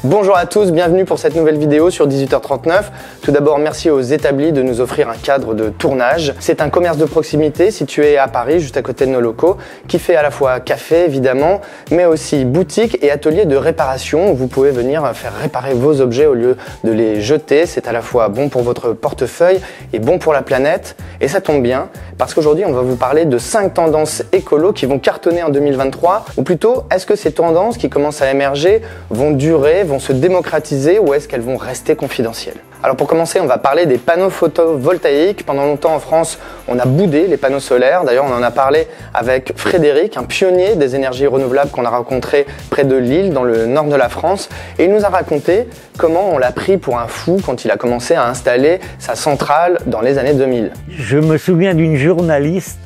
Bonjour à tous, bienvenue pour cette nouvelle vidéo sur 18h39. Tout d'abord, merci aux établis de nous offrir un cadre de tournage. C'est un commerce de proximité situé à Paris, juste à côté de nos locaux, qui fait à la fois café évidemment, mais aussi boutique et atelier de réparation où vous pouvez venir faire réparer vos objets au lieu de les jeter. C'est à la fois bon pour votre portefeuille et bon pour la planète. Et ça tombe bien, parce qu'aujourd'hui on va vous parler de 5 tendances écolo qui vont cartonner en 2023, ou plutôt, est-ce que ces tendances qui commencent à émerger vont durer, vont se démocratiser ou est-ce qu'elles vont rester confidentielles? Alors pour commencer, on va parler des panneaux photovoltaïques. Pendant longtemps en France, on a boudé les panneaux solaires. D'ailleurs, on en a parlé avec Frédéric, un pionnier des énergies renouvelables qu'on a rencontré près de Lille, dans le nord de la France. Et il nous a raconté comment on l'a pris pour un fou quand il a commencé à installer sa centrale dans les années 2000. Je me souviens d'une journaliste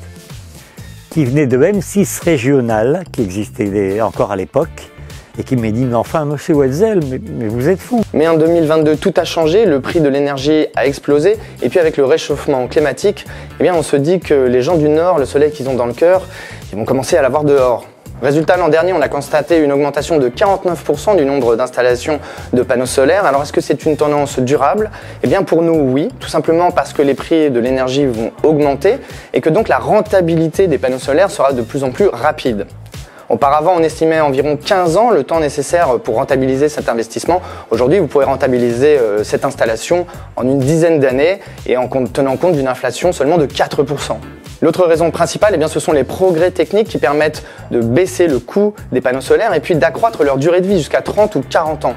qui venait de M6 Régional, qui existait encore à l'époque, et qui m'a dit « Mais enfin, monsieur Wetzel, mais vous êtes fou !» Mais en 2022, tout a changé, le prix de l'énergie a explosé, et puis avec le réchauffement climatique, eh bien, on se dit que les gens du Nord, le soleil qu'ils ont dans le cœur, ils vont commencer à l'avoir dehors. Résultat, l'an dernier, on a constaté une augmentation de 49% du nombre d'installations de panneaux solaires. Alors, est-ce que c'est une tendance durable? Eh bien, pour nous, oui. Tout simplement parce que les prix de l'énergie vont augmenter et que donc la rentabilité des panneaux solaires sera de plus en plus rapide. Auparavant, on estimait environ 15 ans le temps nécessaire pour rentabiliser cet investissement. Aujourd'hui, vous pourrez rentabiliser cette installation en une dizaine d'années et en tenant compte d'une inflation seulement de 4%. L'autre raison principale, eh bien, ce sont les progrès techniques qui permettent de baisser le coût des panneaux solaires et puis d'accroître leur durée de vie jusqu'à 30 ou 40 ans.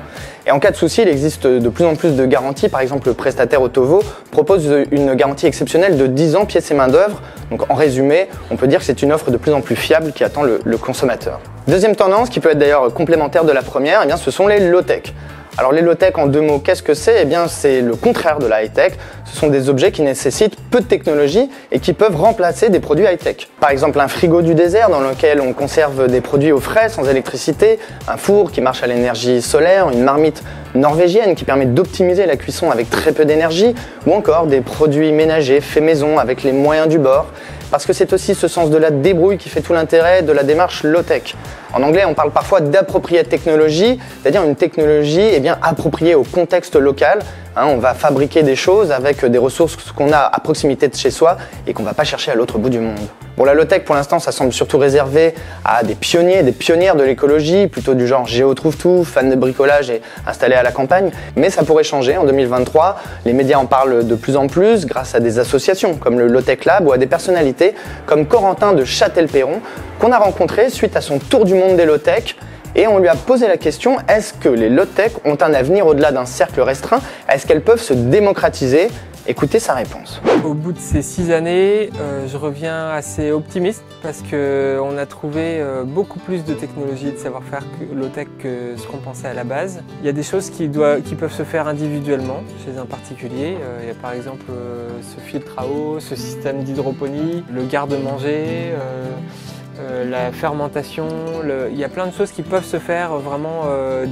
Et en cas de souci, il existe de plus en plus de garanties. Par exemple, le prestataire Autovo propose une garantie exceptionnelle de 10 ans pièces et main d'œuvre. Donc en résumé, on peut dire que c'est une offre de plus en plus fiable qui attend le consommateur. Deuxième tendance, qui peut être d'ailleurs complémentaire de la première, eh bien, ce sont les low-tech. Alors les low-tech en deux mots, qu'est-ce que c'est? Eh bien c'est le contraire de la high-tech. Ce sont des objets qui nécessitent peu de technologie et qui peuvent remplacer des produits high-tech. Par exemple un frigo du désert dans lequel on conserve des produits au frais sans électricité, un four qui marche à l'énergie solaire, une marmite norvégienne qui permet d'optimiser la cuisson avec très peu d'énergie, ou encore des produits ménagers faits maison avec les moyens du bord. Parce que c'est aussi ce sens de la débrouille qui fait tout l'intérêt de la démarche low-tech. En anglais, on parle parfois d'appropriate technology, c'est-à-dire une technologie appropriée au contexte local. On va fabriquer des choses avec des ressources qu'on a à proximité de chez soi et qu'on ne va pas chercher à l'autre bout du monde. Bon, la low-tech, pour l'instant, ça semble surtout réservé à des pionniers, des pionnières de l'écologie, plutôt du genre géo-trouve-tout, fans de bricolage et installés à la campagne. Mais ça pourrait changer en 2023. Les médias en parlent de plus en plus grâce à des associations comme le Low-Tech Lab ou à des personnalités comme Corentin de Châtel-Perron qu'on a rencontré suite à son tour du monde des low-tech. Et on lui a posé la question, est-ce que les low-tech ont un avenir au-delà d'un cercle restreint? Est-ce qu'elles peuvent se démocratiser? Écoutez sa réponse. Au bout de ces 6 années, je reviens assez optimiste parce qu'on a trouvé beaucoup plus de technologies et de savoir-faire low-tech que ce qu'on pensait à la base. Il y a des choses qui peuvent se faire individuellement chez un particulier. Il y a par exemple ce filtre à eau, ce système d'hydroponie, le garde-manger, la fermentation, il y a plein de choses qui peuvent se faire vraiment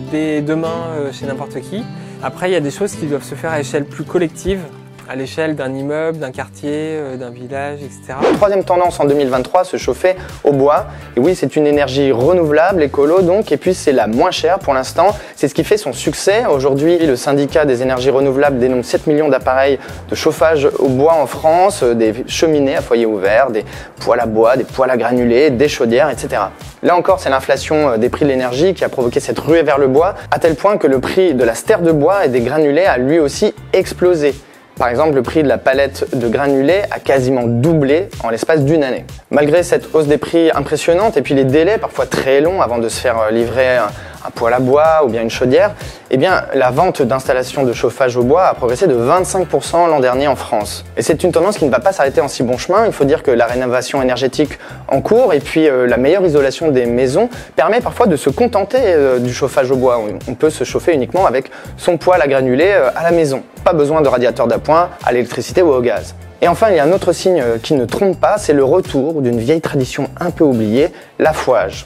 dès demain chez n'importe qui. Après, il y a des choses qui doivent se faire à échelle plus collective, à l'échelle d'un immeuble, d'un quartier, d'un village, etc. Troisième tendance en 2023, se chauffer au bois. Et oui, c'est une énergie renouvelable, écolo donc, et puis c'est la moins chère pour l'instant. C'est ce qui fait son succès. Aujourd'hui, le syndicat des énergies renouvelables dénombre 7 millions d'appareils de chauffage au bois en France, des cheminées à foyer ouvert, des poêles à bois, des poêles à granulés, des chaudières, etc. Là encore, c'est l'inflation des prix de l'énergie qui a provoqué cette ruée vers le bois, à tel point que le prix de la stère de bois et des granulés a lui aussi explosé. Par exemple, le prix de la palette de granulés a quasiment doublé en l'espace d'une année. Malgré cette hausse des prix impressionnante et puis les délais parfois très longs avant de se faire livrer un poêle à bois ou bien une chaudière, eh bien, la vente d'installations de chauffage au bois a progressé de 25% l'an dernier en France. Et c'est une tendance qui ne va pas s'arrêter en si bon chemin. Il faut dire que la rénovation énergétique en cours et puis la meilleure isolation des maisons permet parfois de se contenter du chauffage au bois. On peut se chauffer uniquement avec son poêle à granulés à la maison. Pas besoin de radiateur d'appoint à l'électricité ou au gaz. Et enfin, il y a un autre signe qui ne trompe pas, c'est le retour d'une vieille tradition un peu oubliée, l'affouage.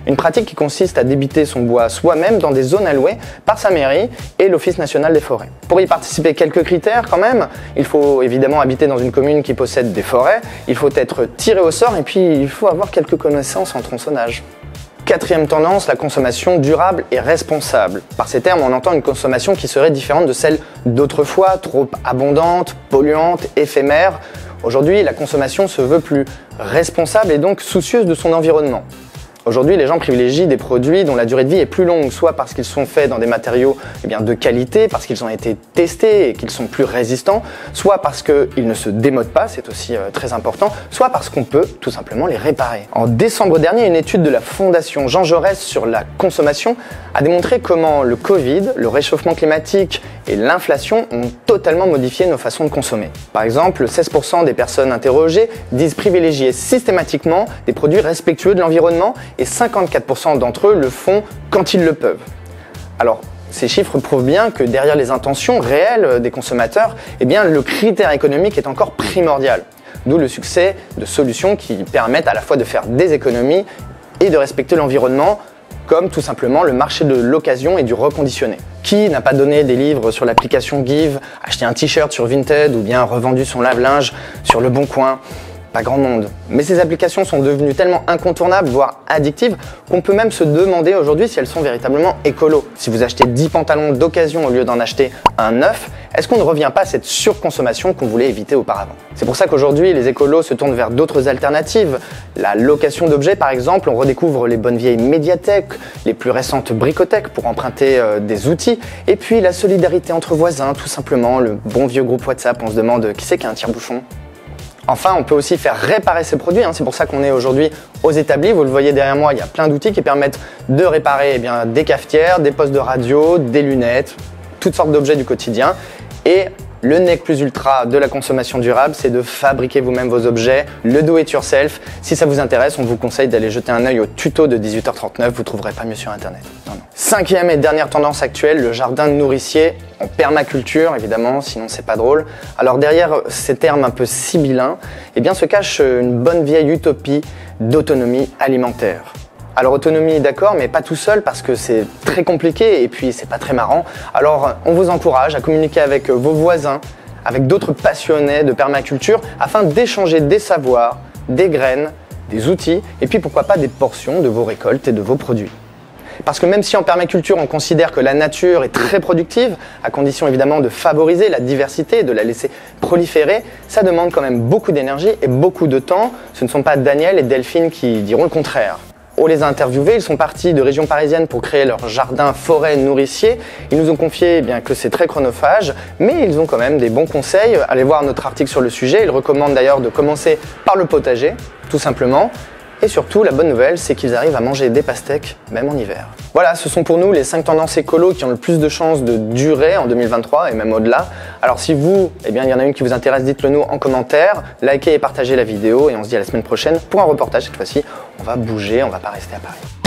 Une pratique qui consiste à débiter son bois soi-même dans des zones allouées par sa mairie et l'Office national des forêts. Pour y participer, quelques critères quand même. Il faut évidemment habiter dans une commune qui possède des forêts, il faut être tiré au sort et puis il faut avoir quelques connaissances en tronçonnage. Quatrième tendance, la consommation durable et responsable. Par ces termes, on entend une consommation qui serait différente de celle d'autrefois, trop abondante, polluante, éphémère. Aujourd'hui, la consommation se veut plus responsable et donc soucieuse de son environnement. Aujourd'hui, les gens privilégient des produits dont la durée de vie est plus longue, soit parce qu'ils sont faits dans des matériaux de qualité, parce qu'ils ont été testés et qu'ils sont plus résistants, soit parce qu'ils ne se démodent pas, c'est aussi très important, soit parce qu'on peut tout simplement les réparer. En décembre dernier, une étude de la Fondation Jean Jaurès sur la consommation a démontré comment le Covid, le réchauffement climatique et l'inflation ont totalement modifié nos façons de consommer. Par exemple, 16% des personnes interrogées disent privilégier systématiquement des produits respectueux de l'environnement et 54% d'entre eux le font quand ils le peuvent. Alors, ces chiffres prouvent bien que derrière les intentions réelles des consommateurs, le critère économique est encore primordial. D'où le succès de solutions qui permettent à la fois de faire des économies et de respecter l'environnement, comme tout simplement le marché de l'occasion et du reconditionné. Qui n'a pas donné des livres sur l'application Give, acheté un t-shirt sur Vinted ou bien revendu son lave-linge sur Le Bon Coin? Pas grand monde. Mais ces applications sont devenues tellement incontournables, voire addictives, qu'on peut même se demander aujourd'hui si elles sont véritablement écolo. Si vous achetez 10 pantalons d'occasion au lieu d'en acheter un neuf, est-ce qu'on ne revient pas à cette surconsommation qu'on voulait éviter auparavant? C'est pour ça qu'aujourd'hui, les écolos se tournent vers d'autres alternatives. La location d'objets, par exemple, on redécouvre les bonnes vieilles médiathèques, les plus récentes bricothèques pour emprunter des outils, et puis la solidarité entre voisins, tout simplement, le bon vieux groupe WhatsApp, on se demande qui c'est qui a un tire-bouchon. Enfin, on peut aussi faire réparer ces produits, c'est pour ça qu'on est aujourd'hui aux établis. Vous le voyez derrière moi, il y a plein d'outils qui permettent de réparer des cafetières, des postes de radio, des lunettes, toutes sortes d'objets du quotidien. Et le nec plus ultra de la consommation durable, c'est de fabriquer vous-même vos objets, le do it yourself. Si ça vous intéresse, on vous conseille d'aller jeter un œil au tuto de 18h39, vous trouverez pas mieux sur internet. Non. Cinquième et dernière tendance actuelle, le jardin nourricier en permaculture, évidemment, sinon c'est pas drôle. Alors derrière ces termes un peu sibyllins, se cache une bonne vieille utopie d'autonomie alimentaire. Alors autonomie d'accord, mais pas tout seul parce que c'est très compliqué et puis c'est pas très marrant. Alors on vous encourage à communiquer avec vos voisins, avec d'autres passionnés de permaculture afin d'échanger des savoirs, des graines, des outils et puis pourquoi pas des portions de vos récoltes et de vos produits. Parce que même si en permaculture on considère que la nature est très productive, à condition évidemment de favoriser la diversité et de la laisser proliférer, ça demande quand même beaucoup d'énergie et beaucoup de temps. Ce ne sont pas Daniel et Delphine qui diront le contraire. On les a interviewés, ils sont partis de région parisienne pour créer leur jardin forêt nourricier. Ils nous ont confié que c'est très chronophage, mais ils ont quand même des bons conseils. Allez voir notre article sur le sujet, ils recommandent d'ailleurs de commencer par le potager, tout simplement. Et surtout, la bonne nouvelle, c'est qu'ils arrivent à manger des pastèques, même en hiver. Voilà, ce sont pour nous les 5 tendances écolo qui ont le plus de chances de durer en 2023 et même au-delà. Alors si vous, il y en a une qui vous intéresse, dites-le nous en commentaire, likez et partagez la vidéo et on se dit à la semaine prochaine pour un reportage cette fois-ci. On va bouger, on va pas rester à Paris.